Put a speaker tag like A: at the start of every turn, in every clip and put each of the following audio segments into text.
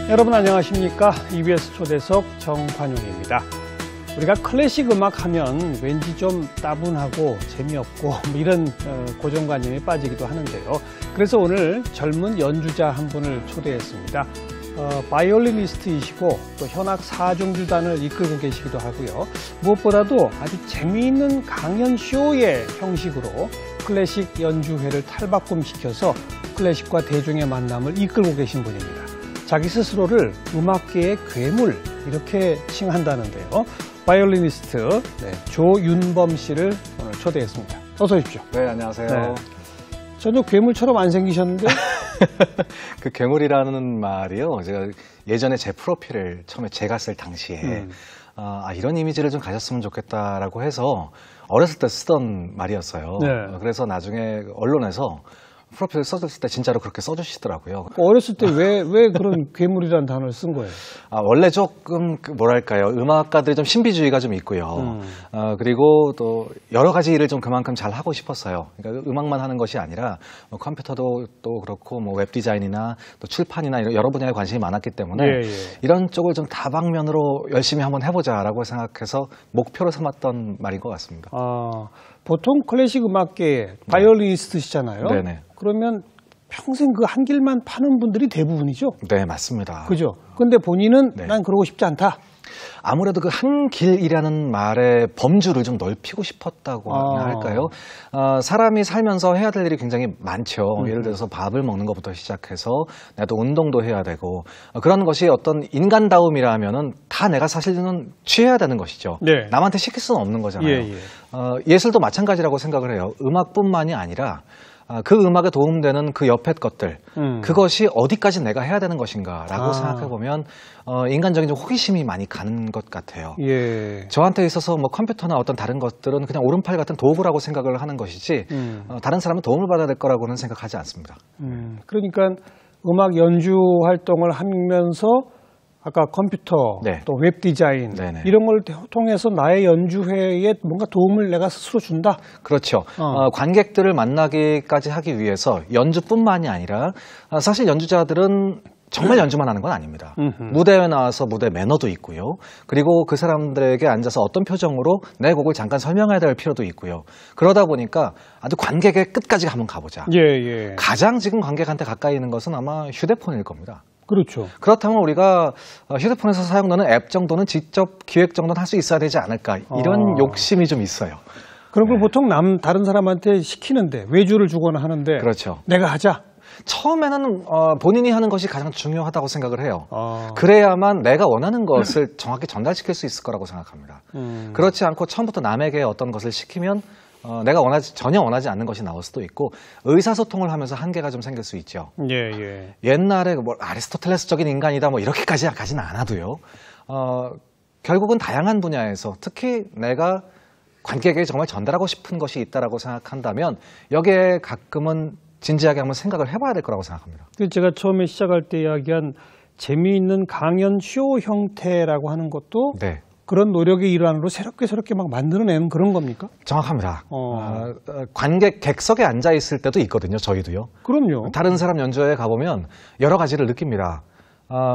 A: 여러분 안녕하십니까? EBS 초대석 정관용입니다. 우리가 클래식 음악 하면 왠지 좀 따분하고 재미없고 이런 고정관념에 빠지기도 하는데요. 그래서 오늘 젊은 연주자 한 분을 초대했습니다. 바이올리니스트이시고 또 현악 사중주단을 이끌고 계시기도 하고요. 무엇보다도 아주 재미있는 강연 쇼의 형식으로 클래식 연주회를 탈바꿈시켜서 클래식과 대중의 만남을 이끌고 계신 분입니다. 자기 스스로를 음악계의 괴물 이렇게 칭한다는데요. 바이올리니스트 조윤범 씨를 오늘 초대했습니다. 어서 오십시오.
B: 네, 안녕하세요. 네.
A: 전혀 괴물처럼 안 생기셨는데?
B: 그 괴물이라는 말이요. 제가 예전에 제 프로필을 처음에 제가 쓸 당시에 이런 이미지를 좀 가졌으면 좋겠다라고 해서 어렸을 때 쓰던 말이었어요. 네. 그래서 나중에 언론에서 프로필 써줬을 때 진짜로 그렇게 써주시더라고요.
A: 어렸을 때 왜 그런 괴물이라는 단어를 쓴 거예요?
B: 원래 조금 뭐랄까요, 음악가들이 좀 신비주의가 좀 있고요. 그리고 또 여러 가지 일을 좀 그만큼 잘 하고 싶었어요. 그러니까 음악만 하는 것이 아니라 뭐 컴퓨터도 또 그렇고 뭐 웹 디자인이나 또 출판이나 이런 여러 분야에 관심이 많았기 때문에 이런 쪽을 좀 다방면으로 열심히 한번 해보자라고 생각해서 목표로 삼았던 말인 것 같습니다.
A: 보통 클래식 음악계의 바이올리니스트시잖아요.
B: 네네.
A: 그러면 평생 그 한 길만 파는 분들이 대부분이죠?
B: 네, 맞습니다.
A: 그죠? 근데 본인은 난 그러고 싶지 않다.
B: 아무래도 그 한 길이라는 말의 범주를 좀 넓히고 싶었다고 할까요? 사람이 살면서 해야 될 일이 굉장히 많죠. 예를 들어서 밥을 먹는 것부터 시작해서 나도 운동도 해야 되고 그런 것이 어떤 인간다움이라면은 다 내가 사실은 취해야 되는 것이죠. 네. 남한테 시킬 수는 없는 거잖아요. 예술도 마찬가지라고 생각을 해요. 음악뿐만이 아니라 그 음악에 도움되는 그 옆에 것들, 그것이 어디까지 내가 해야 되는 것인가라고 생각해보면 인간적인 좀 호기심이 많이 가는 것 같아요. 저한테 있어서 뭐 컴퓨터나 어떤 다른 것들은 그냥 오른팔 같은 도구라고 생각을 하는 것이지 다른 사람은 도움을 받아야 될 거라고는 생각하지 않습니다.
A: 그러니까 음악 연주 활동을 하면서 아까 컴퓨터, 또 웹 디자인 이런 걸 통해서 나의 연주회에 뭔가 도움을 내가 스스로 준다?
B: 그렇죠. 관객들을 만나기까지 하기 위해서 연주뿐만이 아니라 사실 연주자들은 정말 연주만 하는 건 아닙니다. 무대에 나와서 무대 매너도 있고요. 그리고 그 사람들에게 앉아서 어떤 표정으로 내 곡을 잠깐 설명해야 될 필요도 있고요. 그러다 보니까 아주 관객의 끝까지 한번 가보자. 가장 지금 관객한테 가까이 있는 것은 아마 휴대폰일 겁니다.
A: 그렇죠.
B: 그렇다면 우리가 휴대폰에서 사용되는 앱 정도는 직접 기획 정도는 할 수 있어야 되지 않을까 이런 욕심이 좀 있어요.
A: 그런 걸 보통 다른 사람한테 시키는데 외주를 주거나 하는데
B: 그렇죠.
A: 내가 하자.
B: 처음에는 본인이 하는 것이 가장 중요하다고 생각을 해요. 그래야만 내가 원하는 것을 정확히 전달시킬 수 있을 거라고 생각합니다. 그렇지 않고 처음부터 남에게 어떤 것을 시키면 내가 전혀 원하지 않는 것이 나올 수도 있고 의사소통을 하면서 한계가 좀 생길 수 있죠. 옛날에 뭐 아리스토텔레스적인 인간이다 뭐 이렇게까지 가지는 않아도요. 결국은 다양한 분야에서 특히 내가 관객에게 정말 전달하고 싶은 것이 있다라고 생각한다면 여기에 가끔은 진지하게 한번 생각을 해봐야 될 거라고 생각합니다.
A: 제가 처음에 시작할 때 이야기한 재미있는 강연 쇼 형태라고 하는 것도 그런 노력의 일환으로 새롭게 막 만들어내는 그런 겁니까?
B: 정확합니다. 관객 객석에 앉아 있을 때도 있거든요. 저희도요.
A: 그럼요.
B: 다른 사람 연주회에 가보면 여러 가지를 느낍니다.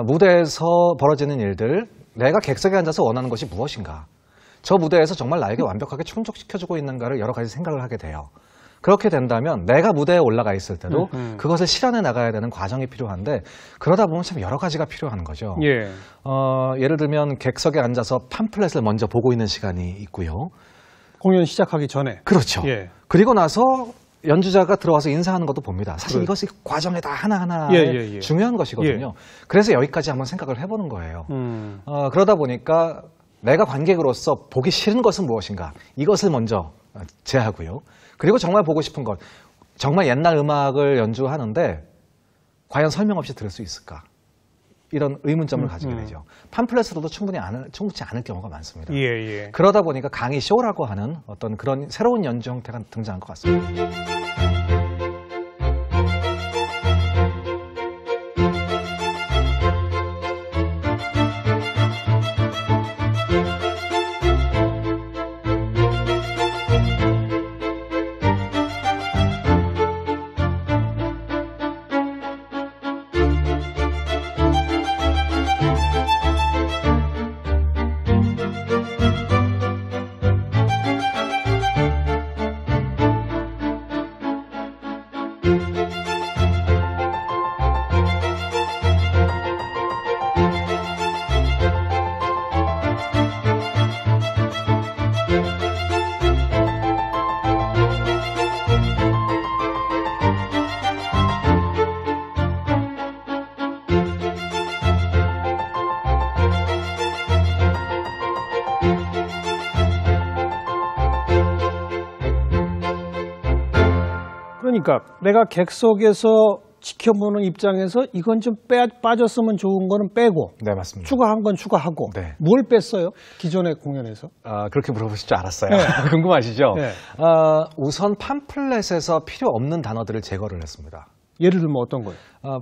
B: 무대에서 벌어지는 일들, 내가 객석에 앉아서 원하는 것이 무엇인가? 저 무대에서 정말 나에게 완벽하게 충족시켜주고 있는가를 여러 가지 생각을 하게 돼요. 그렇게 된다면 내가 무대에 올라가 있을 때도 그것을 실현해 나가야 되는 과정이 필요한데 그러다 보면 참 여러 가지가 필요한 거죠. 예를 들면 객석에 앉아서 팜플렛을 먼저 보고 있는 시간이 있고요.
A: 공연 시작하기 전에.
B: 그렇죠. 그리고 나서 연주자가 들어와서 인사하는 것도 봅니다. 사실 이것이 과정에 다 하나하나 중요한 것이거든요. 그래서 여기까지 한번 생각을 해보는 거예요. 그러다 보니까 내가 관객으로서 보기 싫은 것은 무엇인가 이것을 먼저 제하고요. 그리고 정말 보고 싶은 것, 정말 옛날 음악을 연주하는데 과연 설명 없이 들을 수 있을까? 이런 의문점을 가지게 되죠. 팜플렛으로도 충분치 않을 경우가 많습니다. 그러다 보니까 강의 쇼라고 하는 어떤 그런 새로운 연주 형태가 등장한 것 같습니다.
A: 그러니까 내가 객석에서 지켜보는 입장에서 이건 좀 빠졌으면 좋은 거는 빼고
B: 네, 맞습니다.
A: 추가한 건 추가하고
B: 네.
A: 뭘 뺐어요? 기존의 공연에서?
B: 그렇게 물어보실 줄 알았어요.
A: 네.
B: 궁금하시죠?
A: 네.
B: 우선 팜플렛에서 필요 없는 단어들을 제거를 했습니다.
A: 예를 들면 어떤 거예요?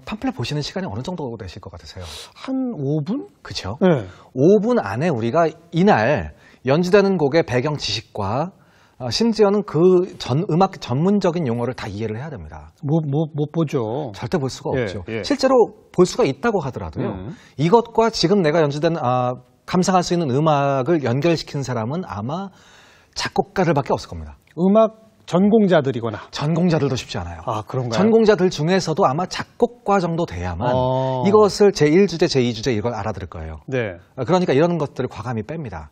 B: 팜플렛 보시는 시간이 어느 정도 되실 것 같으세요?
A: 한 5분?
B: 그렇죠?
A: 네.
B: 5분 안에 우리가 이날 연주되는 곡의 배경 지식과 심지어는 그 음악 전문적인 용어를 다 이해를 해야 됩니다.
A: 못 보죠.
B: 절대 볼 수가
A: 예,
B: 없죠.
A: 예.
B: 실제로 볼 수가 있다고 하더라도요. 이것과 지금 내가 연주된 감상할 수 있는 음악을 연결시킨 사람은 아마 작곡가들밖에 없을 겁니다.
A: 음악 전공자들이거나.
B: 전공자들도 쉽지 않아요.
A: 아, 그런가요?
B: 전공자들 중에서도 아마 작곡가 정도 돼야만 이것을 제1주제, 제2주제 이걸 알아들을 거예요.
A: 네.
B: 그러니까 이런 것들을 과감히 뺍니다.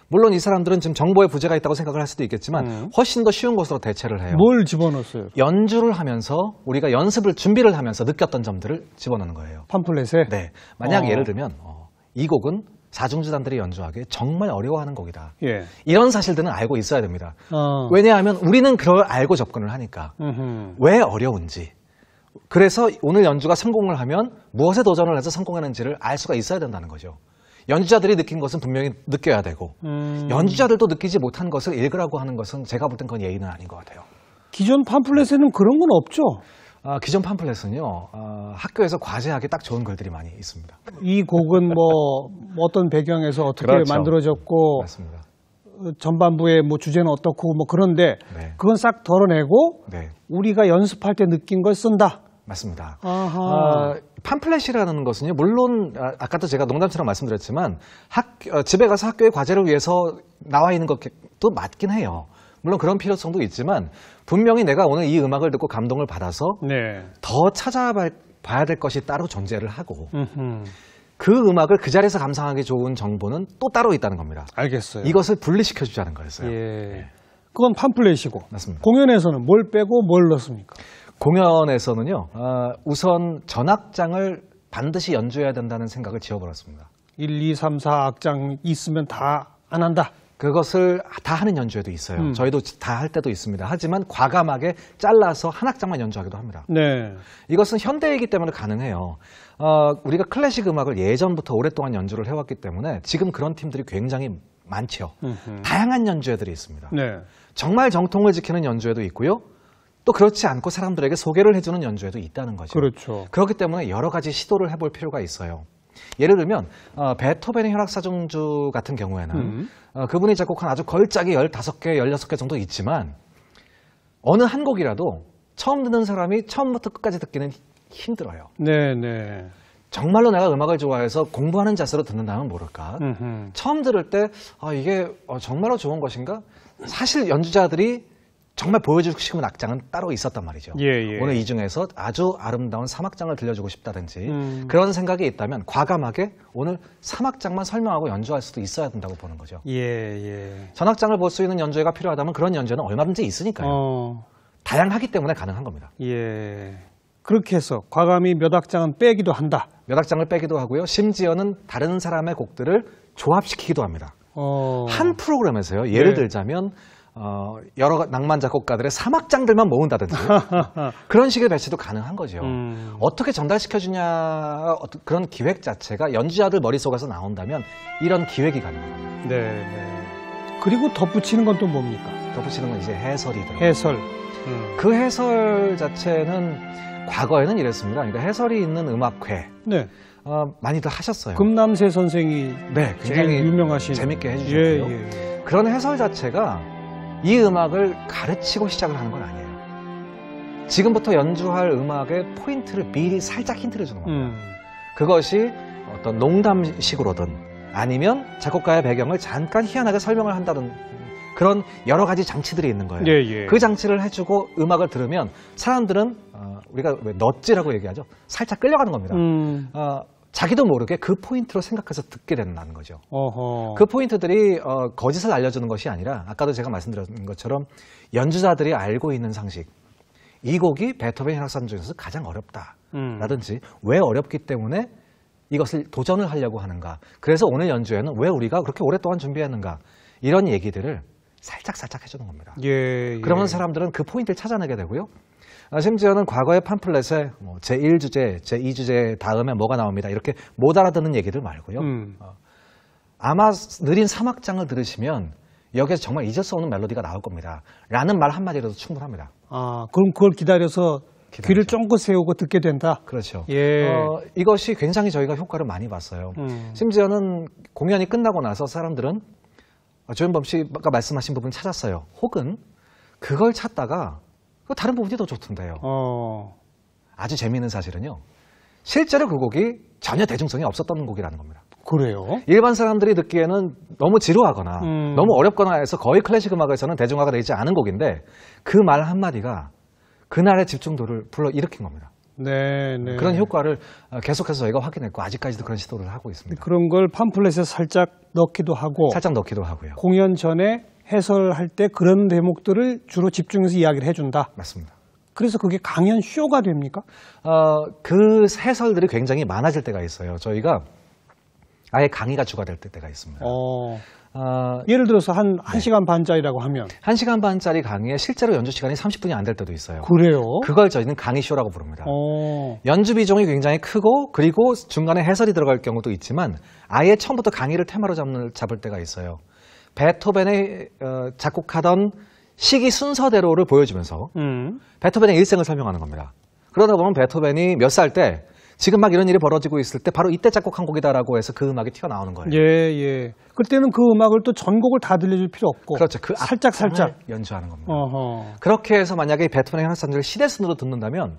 B: 물론 이 사람들은 지금 정보에 부재가 있다고 생각을 할 수도 있겠지만 훨씬 더 쉬운 것으로 대체를 해요.
A: 뭘 집어넣었어요?
B: 연주를 하면서 우리가 준비를 하면서 느꼈던 점들을 집어넣는 거예요.
A: 팜플렛에?
B: 네. 만약 예를 들면 이 곡은 사중주단들이 연주하기에 정말 어려워하는 곡이다.
A: 예.
B: 이런 사실들은 알고 있어야 됩니다. 왜냐하면 우리는 그걸 알고 접근을 하니까. 왜 어려운지. 그래서 오늘 연주가 성공을 하면 무엇에 도전을 해서 성공하는지를 알 수가 있어야 된다는 거죠. 연주자들이 느낀 것은 분명히 느껴야 되고 연주자들도 느끼지 못한 것을 읽으라고 하는 것은 제가 볼 땐 그건 예의는 아닌 것 같아요.
A: 기존 팜플렛에는 그런 건 없죠?
B: 기존 팜플렛은요. 학교에서 과제하기 딱 좋은 글들이 많이 있습니다.
A: 이 곡은 뭐 어떤 배경에서 어떻게
B: 그렇죠.
A: 만들어졌고
B: 맞습니다.
A: 전반부의 뭐 주제는 어떻고 뭐 그런데
B: 네.
A: 그건 싹 덜어내고
B: 네.
A: 우리가 연습할 때 느낀 걸 쓴다.
B: 맞습니다.
A: 아하.
B: 팜플렛이라는 것은요, 물론 아까도 제가 농담처럼 말씀드렸지만 집에 가서 학교의 과제를 위해서 나와 있는 것도 맞긴 해요. 물론 그런 필요성도 있지만 분명히 내가 오늘 이 음악을 듣고 감동을 받아서
A: 네.
B: 더 찾아봐야 될 것이 따로 존재를 하고 그 음악을 그 자리에서 감상하기 좋은 정보는 또 따로 있다는 겁니다.
A: 알겠어요.
B: 이것을 분리시켜주자는 거였어요.
A: 예. 그건 팜플렛이고.
B: 맞습니다.
A: 공연에서는 뭘 빼고 뭘 넣습니까?
B: 공연에서는요, 우선 전악장을 반드시 연주해야 된다는 생각을 지어버렸습니다.
A: 1, 2, 3, 4 악장 있으면 다 안 한다.
B: 그것을 다 하는 연주회도 있어요. 저희도 다 할 때도 있습니다. 하지만 과감하게 잘라서 한 악장만 연주하기도 합니다.
A: 네.
B: 이것은 현대이기 때문에 가능해요. 우리가 클래식 음악을 예전부터 오랫동안 연주를 해왔기 때문에 지금 그런 팀들이 굉장히 많죠. 다양한 연주회들이 있습니다.
A: 네.
B: 정말 정통을 지키는 연주회도 있고요. 또 그렇지 않고 사람들에게 소개를 해주는 연주회도 있다는 거죠.
A: 그렇죠.
B: 그렇기 때문에 여러 가지 시도를 해볼 필요가 있어요. 예를 들면 베토벤의 현악사중주 같은 경우에는 그분이 작곡한 아주 걸작이 15개, 16개 정도 있지만 어느 한 곡이라도 처음 듣는 사람이 처음부터 끝까지 듣기는 힘들어요.
A: 네.
B: 정말로 내가 음악을 좋아해서 공부하는 자세로 듣는다면 모를까. 처음 들을 때 이게 정말로 좋은 것인가? 사실 연주자들이 정말 보여주고 싶은 악장은 따로 있었단 말이죠.
A: 예.
B: 오늘 이 중에서 아주 아름다운 3악장을 들려주고 싶다든지 그런 생각이 있다면 과감하게 오늘 3악장만 설명하고 연주할 수도 있어야 된다고 보는 거죠.
A: 예.
B: 전악장을 볼 수 있는 연주회가 필요하다면 그런 연주회는 얼마든지 있으니까요. 다양하기 때문에 가능한 겁니다.
A: 예. 그렇게 해서 과감히 몇 악장은 빼기도 한다.
B: 몇 악장을 빼기도 하고요. 심지어는 다른 사람의 곡들을 조합시키기도 합니다. 한 프로그램에서요. 예를 들자면 여러 낭만 작곡가들의 3악장들만 모은다든지 그런 식의 배치도 가능한 거죠. 어떻게 전달시켜주냐 그런 기획 자체가 연주자들 머릿속에서 나온다면 이런 기획이 가능한 겁니다.
A: 네. 그리고 덧붙이는 건 또 뭡니까?
B: 덧붙이는 건 이제 해설이 들어가요.
A: 해설.
B: 그 해설 자체는 과거에는 이랬습니다. 그러니까 해설이 있는 음악회
A: 네.
B: 많이들 하셨어요.
A: 금남세 선생이
B: 네,
A: 제일
B: 굉장히
A: 유명하신
B: 재밌게 해주셨고요.
A: 예.
B: 그런 해설 자체가 이 음악을 가르치고 시작을 하는 건 아니에요. 지금부터 연주할 음악의 포인트를 미리 살짝 힌트를 주는 겁니다. 그것이 어떤 농담식으로든 아니면 작곡가의 배경을 잠깐 희한하게 설명을 한다든 그런 여러 가지 장치들이 있는 거예요.
A: 예.
B: 그 장치를 해주고 음악을 들으면 사람들은 우리가 왜 넛지라고 얘기하죠. 살짝 끌려가는 겁니다. 자기도 모르게 그 포인트로 생각해서 듣게 된다는 거죠.
A: 어허.
B: 그 포인트들이 거짓을 알려주는 것이 아니라 아까도 제가 말씀드린 것처럼 연주자들이 알고 있는 상식. 이 곡이 베토벤 현악사중 중에서 가장 어렵다. 라든지 왜 어렵기 때문에 이것을 도전을 하려고 하는가. 그래서 오늘 연주에는 왜 우리가 그렇게 오랫동안 준비했는가. 이런 얘기들을 살짝 해주는 겁니다.
A: 예.
B: 그러면 사람들은 그 포인트를 찾아내게 되고요. 심지어는 과거의 팜플렛에 뭐 제1주제, 제2주제 다음에 뭐가 나옵니다. 이렇게 못 알아듣는 얘기들 말고요. 아마 느린 사막장을 들으시면 여기에서 정말 잊을 수 없는 멜로디가 나올 겁니다. 라는 말 한마디라도 충분합니다.
A: 아, 그럼 그걸 기다려서 귀를 쫑긋 세우고 듣게 된다?
B: 그렇죠.
A: 예.
B: 이것이 굉장히 저희가 효과를 많이 봤어요. 심지어는 공연이 끝나고 나서 사람들은 조현범 씨가 말씀하신 부분 찾았어요. 혹은 그걸 찾다가 다른 부분이 더 좋던데요. 아주 재미있는 사실은요. 실제로 그 곡이 전혀 대중성이 없었던 곡이라는 겁니다.
A: 그래요?
B: 일반 사람들이 듣기에는 너무 지루하거나 너무 어렵거나 해서 거의 클래식 음악에서는 대중화가 되지 않은 곡인데 그 말 한마디가 그날의 집중도를 불러일으킨 겁니다.
A: 네, 네.
B: 그런 효과를 계속해서 저희가 확인했고 아직까지도 그런 시도를 하고 있습니다.
A: 그런 걸 팜플렛에 살짝 넣기도 하고
B: 살짝 넣기도 하고요.
A: 공연 전에 해설할 때 그런 대목들을 주로 집중해서 이야기를 해준다.
B: 맞습니다.
A: 그래서 그게 강연 쇼가 됩니까?
B: 그 해설들이 굉장히 많아질 때가 있어요. 저희가 아예 강의가 주가 될 때가 있습니다.
A: 예를 들어서 한 1시간 반짜리라고 하면
B: 1시간 반짜리 강의에 실제로 연주 시간이 30분이 안 될 때도 있어요.
A: 그래요?
B: 그걸 저희는 강의쇼라고 부릅니다. 연주 비중이 굉장히 크고 그리고 중간에 해설이 들어갈 경우도 있지만 아예 처음부터 강의를 테마로 잡을 때가 있어요. 베토벤의 작곡하던 시기 순서대로를 보여주면서 베토벤의 일생을 설명하는 겁니다. 그러다 보면 베토벤이 몇 살 때 지금 막 이런 일이 벌어지고 있을 때 바로 이때 작곡한 곡이다라고 해서 그 음악이 튀어나오는 거예요.
A: 예, 예. 그때는 그 음악을 또 전곡을 다 들려줄 필요 없고
B: 그렇죠. 그
A: 살짝
B: 연주하는 겁니다.
A: 어허.
B: 그렇게 해서 만약에 베토벤의 현악산들을 시대순으로 듣는다면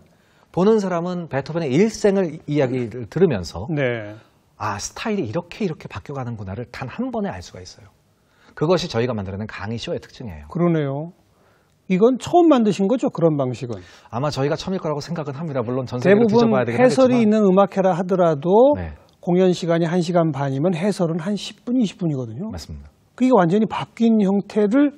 B: 보는 사람은 베토벤의 일생을 이야기를 들으면서
A: 네.
B: 아, 스타일이 이렇게 바뀌어가는구나를 단 한 번에 알 수가 있어요. 그것이 저희가 만들어낸 강의쇼의 특징이에요.
A: 그러네요. 이건 처음 만드신 거죠? 그런 방식은?
B: 아마 저희가 처음일 거라고 생각은 합니다. 물론 전 세계로
A: 대부분
B: 뒤져봐야 되긴
A: 해설이
B: 하겠지만.
A: 있는 음악회라 하더라도
B: 네.
A: 공연 시간이 1시간 반이면 해설은 한 10분, 20분이거든요.
B: 맞습니다.
A: 그게 완전히 바뀐 형태를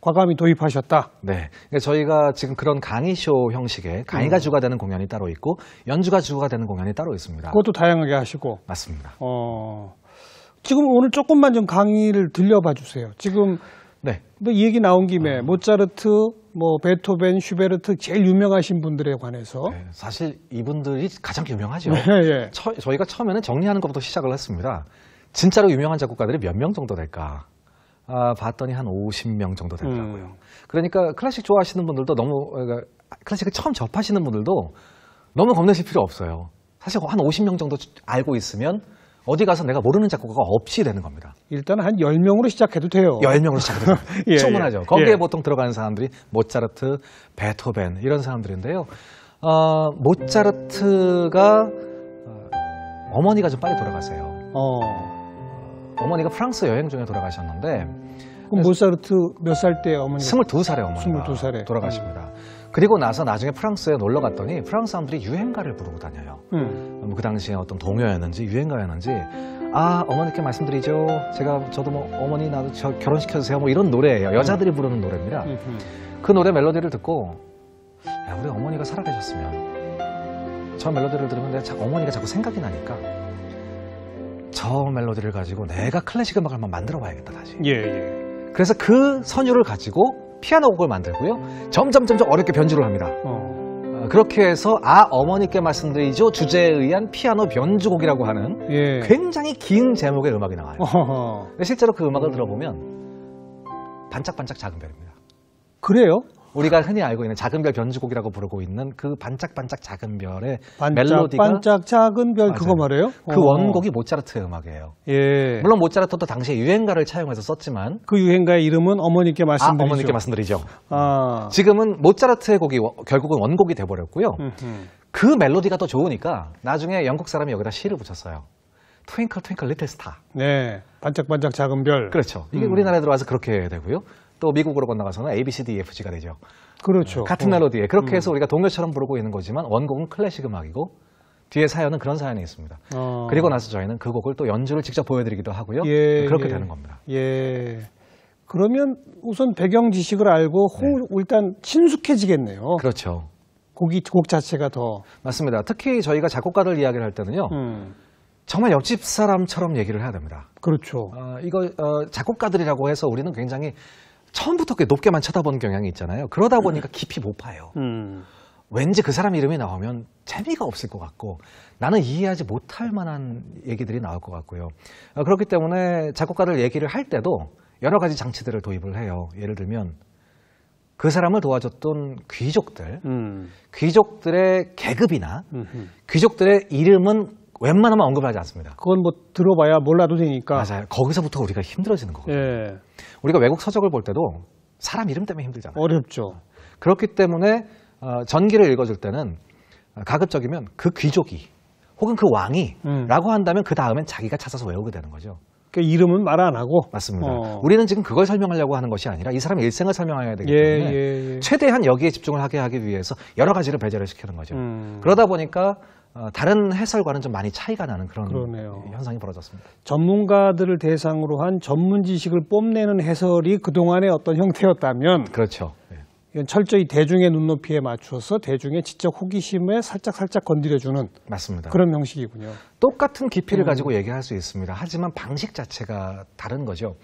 A: 과감히 도입하셨다.
B: 네. 그러니까 저희가 지금 그런 강의쇼 형식의 강의가 주가 되는 공연이 따로 있고 연주가 주가 되는 공연이 따로 있습니다.
A: 그것도 다양하게 하시고.
B: 맞습니다.
A: 지금 오늘 조금만 좀 강의를 들려봐 주세요. 지금
B: 네.
A: 뭐 이 얘기 나온 김에 모차르트, 뭐 베토벤, 슈베르트 제일 유명하신 분들에 관해서
B: 네, 사실 이분들이 가장 유명하죠.
A: 예.
B: 저희가 처음에는 정리하는 것부터 시작을 했습니다. 진짜로 유명한 작곡가들이 몇 명 정도 될까? 봤더니 한 50명 정도 되더라고요. 그러니까 클래식 좋아하시는 분들도 그러니까 클래식을 처음 접하시는 분들도 너무 겁내실 필요 없어요. 사실 한 50명 정도 알고 있으면 어디 가서 내가 모르는 작곡가가 없이 되는 겁니다.
A: 일단 한 10명으로 시작해도 돼요.
B: 10명으로 시작해도
A: 예,
B: 충분하죠.
A: 예.
B: 거기에
A: 예.
B: 보통 들어가는 사람들이 모차르트, 베토벤 이런 사람들인데요. 모차르트가 어머니가 좀 빨리 돌아가세요. 어머니가 프랑스 여행 중에 돌아가셨는데
A: 그럼 모차르트 몇 살 때 어머니가?
B: 22살에 어머니가
A: 22살에.
B: 돌아가십니다. 그리고 나중에 프랑스에 놀러 갔더니 프랑스 사람들이 유행가를 부르고 다녀요. 그 당시에 어떤 동요였는지 유행가였는지 어머니께 말씀드리죠. 저도 뭐 어머니 나도 결혼시켜주세요. 뭐 이런 노래예요. 여자들이 부르는 노래입니다. 그 노래 멜로디를 듣고 우리 어머니가 살아계셨으면 저 멜로디를 들으면 어머니가 자꾸 생각이 나니까 저 멜로디를 가지고 내가 클래식 음악을 한번 만들어 봐야겠다 다시.
A: 예.
B: 그래서 그 선율을 가지고 피아노 곡을 만들고요. 점점 어렵게 변주를 합니다. 그렇게 해서 어머니께 말씀드리죠. 주제에 의한 피아노 변주곡이라고 하는 굉장히 긴 제목의 음악이 나와요. 근데 실제로 그 음악을 들어보면 반짝반짝 작은 별입니다.
A: 그래요?
B: 우리가 흔히 알고 있는 작은 별 변주곡이라고 부르고 있는 그 반짝반짝 작은 별의 멜로디가
A: 반짝 작은 별. 맞아요. 그거 말해요?
B: 그 원곡이 모차르트의 음악이에요.
A: 예.
B: 물론 모차르트도 당시에 유행가를 차용해서 썼지만
A: 그 유행가의 이름은 어머니께 말씀드리죠.
B: 어머니께 말씀드리죠. 지금은 모차르트의 곡이 결국은 원곡이 돼버렸고요. 그 멜로디가 더 좋으니까 나중에 영국 사람이 여기다 시를 붙였어요. 트윙클 트윙클 리틀 스타.
A: 네, 반짝반짝 작은 별.
B: 그렇죠. 이게 우리나라에 들어와서 그렇게 되고요. 또 미국으로 건너가서는 A, B, C, D, F가 되죠.
A: 그렇죠.
B: 같은 멜로디에 그렇게 해서 우리가 동요처럼 부르고 있는 거지만 원곡은 클래식 음악이고 뒤에 사연은 그런 사연이 있습니다. 그리고 나서 저희는 그 곡을 또 연주를 직접 보여드리기도 하고요. 그렇게 되는 겁니다.
A: 예. 그러면 우선 배경 지식을 알고 일단 친숙해지겠네요.
B: 그렇죠.
A: 곡 자체가 더.
B: 맞습니다. 특히 저희가 작곡가들 이야기를 할 때는요. 정말 옆집 사람처럼 얘기를 해야 됩니다.
A: 그렇죠.
B: 작곡가들이라고 해서 우리는 굉장히 처음부터 높게만 쳐다보는 경향이 있잖아요. 그러다 보니까 깊이 못 파요. 왠지 그 사람 이름이 나오면 재미가 없을 것 같고 나는 이해하지 못할 만한 얘기들이 나올 것 같고요. 그렇기 때문에 작곡가들 얘기를 할 때도 여러 가지 장치들을 도입을 해요. 예를 들면 그 사람을 도와줬던 귀족들, 귀족들의 계급이나 귀족들의 이름은 웬만하면 언급하지 않습니다.
A: 그건 뭐 들어봐야 몰라도 되니까.
B: 맞아요. 거기서부터 우리가 힘들어지는 거거든요.
A: 예.
B: 우리가 외국 서적을 볼 때도 사람 이름 때문에 힘들잖아요.
A: 어렵죠.
B: 그렇기 때문에 전기를 읽어줄 때는 가급적이면 그 귀족이 혹은 그 왕이 라고 한다면 그 다음엔 자기가 찾아서 외우게 되는 거죠.
A: 그 이름은 말 안 하고.
B: 맞습니다. 우리는 지금 그걸 설명하려고 하는 것이 아니라 이 사람의 일생을 설명해야 되기 때문에 최대한 여기에 집중을 하기 위해서 여러 가지를 배제를 시키는 거죠. 그러다 보니까 다른 해설과는 좀 많이 차이가 나는 그런
A: 그러네요.
B: 현상이 벌어졌습니다.
A: 전문가들을 대상으로 한 전문 지식을 뽐내는 해설이 그동안의 어떤 형태였다면
B: 그렇죠.
A: 이건 철저히 대중의 눈높이에 맞춰서 대중의 지적 호기심에 살짝 건드려주는
B: 맞습니다.
A: 그런 형식이군요.
B: 똑같은 깊이를 가지고 얘기할 수 있습니다. 하지만 방식 자체가 다른 거죠.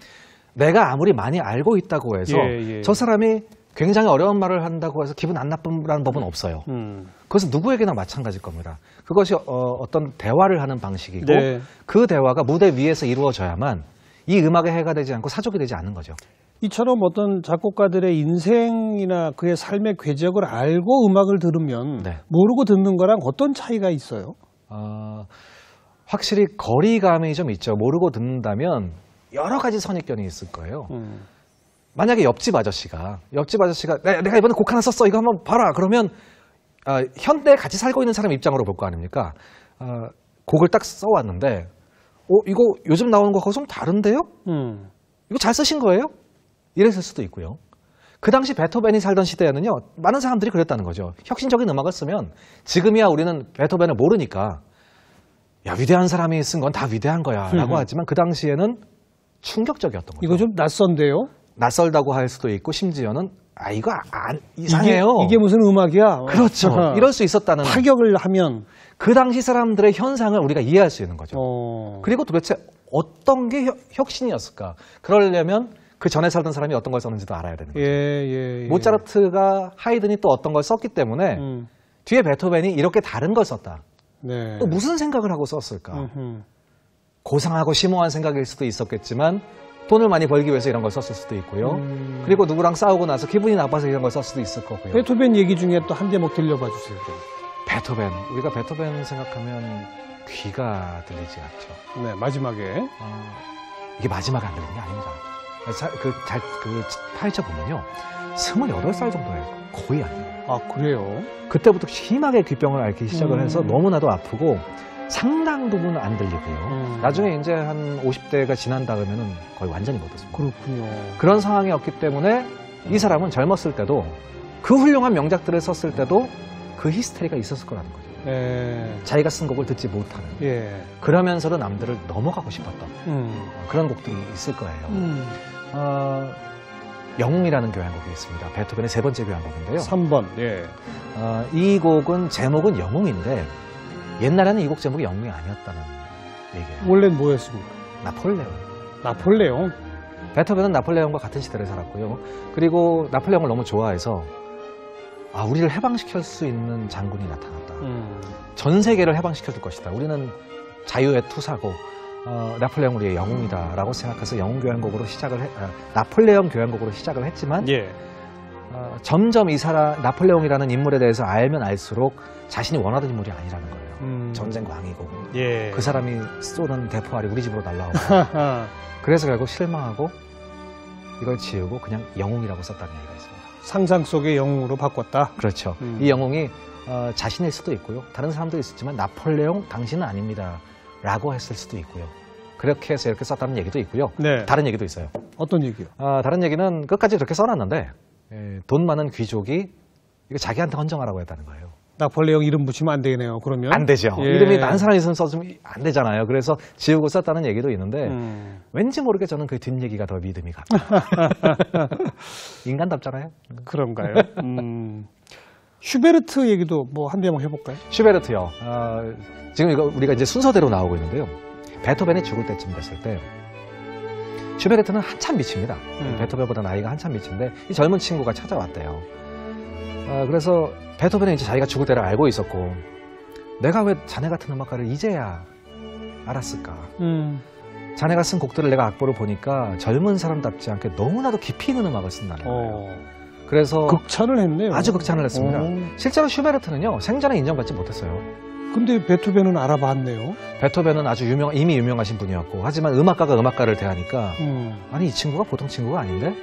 B: 내가 아무리 많이 알고 있다고 해서 저 사람이 굉장히 어려운 말을 한다고 해서 기분 안 나쁨이라는 법은 없어요. 그것은 누구에게나 마찬가지일 겁니다. 그것이 어떤 대화를 하는 방식이고 그 대화가 무대 위에서 이루어져야만 이 음악에 해가 되지 않고 사족이 되지 않는 거죠.
A: 이처럼 어떤 작곡가들의 인생이나 그의 삶의 궤적을 알고 음악을 들으면 모르고 듣는 거랑 어떤 차이가 있어요?
B: 확실히 거리감이 좀 있죠. 모르고 듣는다면 여러 가지 선입견이 있을 거예요. 만약에 옆집 아저씨가 내가 이번에 곡 하나 썼어. 이거 한번 봐라. 그러면 현대에 같이 살고 있는 사람 입장으로 볼 거 아닙니까? 곡을 딱 써왔는데 이거 요즘 나오는 거하고 좀 다른데요? 이거 잘 쓰신 거예요? 이랬을 수도 있고요. 그 당시 베토벤이 살던 시대에는요, 많은 사람들이 그랬다는 거죠. 혁신적인 음악을 쓰면 지금이야 우리는 베토벤을 모르니까 야, 위대한 사람이 쓴 건 다 위대한 거야 라고 하지만 그 당시에는 충격적이었던 거죠.
A: 이거 좀 낯선데요?
B: 낯설다고 할 수도 있고 심지어는 이거 이상해요.
A: 이게 무슨 음악이야?
B: 그렇죠. 이럴 수 있었다는
A: 타격을 하면
B: 그 당시 사람들의 현상을 우리가 이해할 수 있는 거죠. 그리고 도대체 어떤 게 혁신이었을까? 그러려면 그 전에 살던 사람이 어떤 걸 썼는지도 알아야 되는 거죠. 모차르트가 하이든이 또 어떤 걸 썼기 때문에 뒤에 베토벤이 이렇게 다른 걸 썼다. 또 무슨 생각을 하고 썼을까? 고상하고 심오한 생각일 수도 있었겠지만 돈을 많이 벌기 위해서 이런 걸 썼을 수도 있고요. 그리고 누구랑 싸우고 나서 기분이 나빠서 이런 걸 썼을 수도 있을 거고요.
A: 베토벤 얘기 중에 또 한 대목 들려봐 주세요.
B: 베토벤. 우리가 베토벤 생각하면 귀가 들리지 않죠.
A: 네, 마지막에.
B: 이게 마지막에 안 들리는 게 아닙니다. 파헤쳐 보면요. 28살 정도에 거의 안 들려요.
A: 아, 그래요?
B: 그때부터 심하게 귀병을 앓기 시작을 해서 너무나도 아프고 상당 부분 안 들리고요. 나중에 이제 한 50대가 지난 다음에는 거의 완전히 못 듣습니다.
A: 그렇군요.
B: 그런 상황이었기 때문에 이 사람은 젊었을 때도 그 훌륭한 명작들을 썼을 때도 그 히스테리가 있었을 거라는 거죠. 자기가 쓴 곡을 듣지 못하는. 그러면서도 남들을 넘어가고 싶었던 그런 곡들이 있을 거예요. 영웅이라는 교향곡이 있습니다. 베토벤의 세 번째 교향곡인데요.
A: 3번.
B: 이 곡은 제목은 영웅인데 옛날에는 이 곡 제목이 영웅이 아니었다는 얘기예요.
A: 원래는 뭐였습니까? 나폴레옹.
B: 베토벤은 나폴레옹과 같은 시대를 살았고요. 그리고 나폴레옹을 너무 좋아해서 우리를 해방시킬 수 있는 장군이 나타났다. 전 세계를 해방시켜 줄 것이다. 우리는 자유의 투사고 나폴레옹 우리의 영웅이다라고 생각해서 영웅교향곡으로 나폴레옹 교향곡으로 시작을 했지만 점점 이 사람 나폴레옹이라는 인물에 대해서 알면 알수록 자신이 원하던 인물이 아니라는 거예요. 전쟁 광이고 그 사람이 쏘는 대포알이 우리 집으로 날라오고 그래서 결국 실망하고 이걸 지우고 그냥 영웅이라고 썼다는 얘기가 있습니다.
A: 상상 속의 영웅으로 바꿨다.
B: 그렇죠. 이 영웅이 자신일 수도 있고요. 다른 사람도 있었지만 나폴레옹 당신은 아닙니다. 라고 했을 수도 있고요. 그렇게 해서 이렇게 썼다는 얘기도 있고요. 다른 얘기도 있어요.
A: 어떤 얘기요?
B: 다른 얘기는 끝까지 그렇게 써놨는데 돈 많은 귀족이 이거 자기한테 헌정하라고 했다는 거예요.
A: 나폴레옹 이름 붙이면 안 되네요. 그러면
B: 안 되죠. 이름이 다른 사람 있으면 써주면 안 되잖아요. 그래서 지우고 썼다는 얘기도 있는데 왠지 모르게 저는 그 뒷얘기가 더 믿음이 갑니다. 인간답잖아요.
A: 그런가요? 슈베르트 얘기도 뭐 한 대만 해볼까요?
B: 슈베르트요. 지금 이거 우리가 이제 순서대로 나오고 있는데요. 베토벤이 죽을 때쯤 됐을 때 슈베르트는 한참 미칩니다. 베토벤보다 나이가 한참 미친데 이 젊은 친구가 찾아왔대요. 그래서 베토벤은 이제 자기가 죽을 때를 알고 있었고 내가 왜 자네 같은 음악가를 이제야 알았을까. 자네가 쓴 곡들을 내가 악보를 보니까 젊은 사람답지 않게 너무나도 깊이 있는 음악을 쓴다는 거예요. 그래서
A: 극찬을 했네요.
B: 아주 극찬을 했습니다. 실제로 슈베르트는요 생전에 인정받지 못했어요.
A: 근데 베토벤은 알아봤네요.
B: 베토벤은 아주 이미 유명하신 분이었고 하지만 음악가가 음악가를 대하니까 아니 이 친구가 보통 친구가 아닌데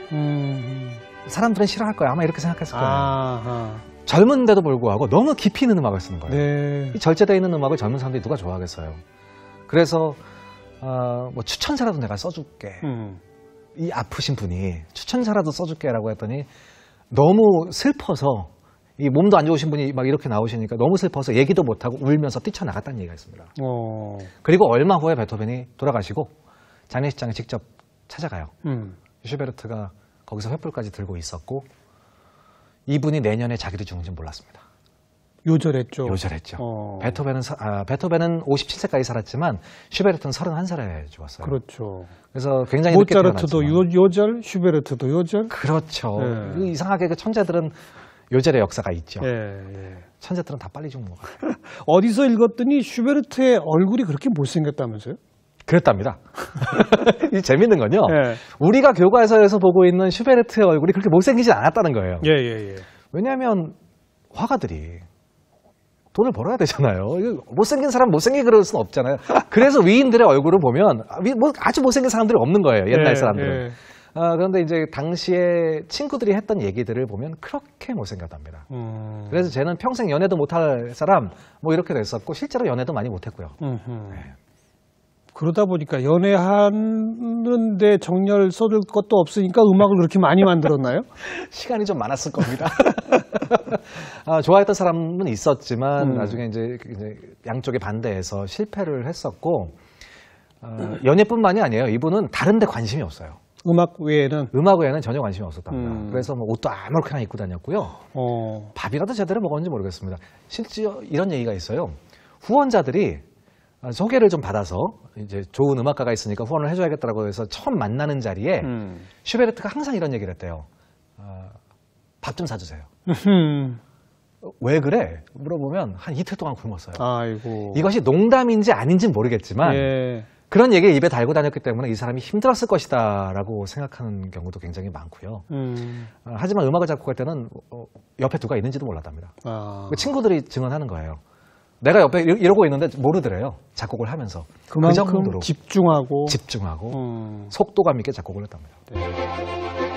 B: 사람들은 싫어할 거야 아마 이렇게 생각했을 거예요.
A: 아하.
B: 젊은데도 불구하고 너무 깊이 있는 음악을 쓰는 거예요.
A: 네.
B: 이 절제되어 있는 음악을 젊은 사람들이 누가 좋아하겠어요. 그래서 뭐 추천사라도 내가 써줄게. 이 아프신 분이 추천사라도 써줄게라고 했더니 너무 슬퍼서 이 몸도 안 좋으신 분이 막 이렇게 나오시니까 너무 슬퍼서 얘기도 못하고 울면서 뛰쳐나갔다는 얘기가 있습니다. 그리고 얼마 후에 베토벤이 돌아가시고 장례식장에 직접 찾아가요. 슈베르트가 거기서 횃불까지 들고 있었고 이분이 내년에 자기도 죽는지 몰랐습니다.
A: 요절했죠.
B: 요절했죠. 베토벤은 57세까지 살았지만 슈베르트는 31살에 죽었어요.
A: 그렇죠.
B: 그래서 굉장히
A: 모차르트도 요절, 슈베르트도 요절.
B: 그렇죠.
A: 네.
B: 이상하게 그 천재들은 요절의 역사가 있죠.
A: 예.
B: 천재들은 다 빨리 죽는 것 같아요.
A: 어디서 읽었더니 슈베르트의 얼굴이 그렇게 못생겼다면서요?
B: 그랬답니다. 이 재밌는 건요.
A: 예.
B: 우리가 교과서에서 보고 있는 슈베르트의 얼굴이 그렇게 못생기지 않았다는 거예요.
A: 예.
B: 왜냐하면 화가들이 돈을 벌어야 되잖아요. 못생긴 사람 못생기게 그럴 수는 없잖아요. 그래서 위인들의 얼굴을 보면 아주 못생긴 사람들이 없는 거예요. 옛날 사람들은. 그런데 이제 당시에 친구들이 했던 얘기들을 보면 그렇게 못생겼답니다. 그래서 쟤는 평생 연애도 못할 사람 뭐 이렇게 됐었고 실제로 연애도 많이 못했고요. 네.
A: 그러다 보니까 연애하는데 정열 쏟을 것도 없으니까 음악을 그렇게 많이 만들었나요?
B: 시간이 좀 많았을 겁니다. 좋아했던 사람은 있었지만 나중에 이제 양쪽에 반대해서 실패를 했었고 연애뿐만이 아니에요. 이분은 다른 데 관심이 없어요.
A: 음악 외에는
B: 전혀 관심이 없었답니다. 그래서 뭐 옷도 아무렇게나 입고 다녔고요. 밥이라도 제대로 먹었는지 모르겠습니다. 실제로 이런 얘기가 있어요. 후원자들이 소개를 좀 받아서 이제 좋은 음악가가 있으니까 후원을 해줘야겠다고 해서 처음 만나는 자리에 슈베르트가 항상 이런 얘기를 했대요. 밥 좀 사주세요. 왜 그래? 물어보면 한 이틀 동안 굶었어요.
A: 아이고.
B: 이것이 농담인지 아닌지 모르겠지만 그런 얘기를 입에 달고 다녔기 때문에 이 사람이 힘들었을 것이다 라고 생각하는 경우도 굉장히 많고요. 하지만 음악을 작곡할 때는 옆에 누가 있는지도 몰랐답니다. 친구들이 증언하는 거예요. 내가 옆에 이러고 있는데 모르더래요. 작곡을 하면서.
A: 그만큼
B: 그 정도로
A: 집중하고
B: 속도감 있게 작곡을 했답니다.
A: 네.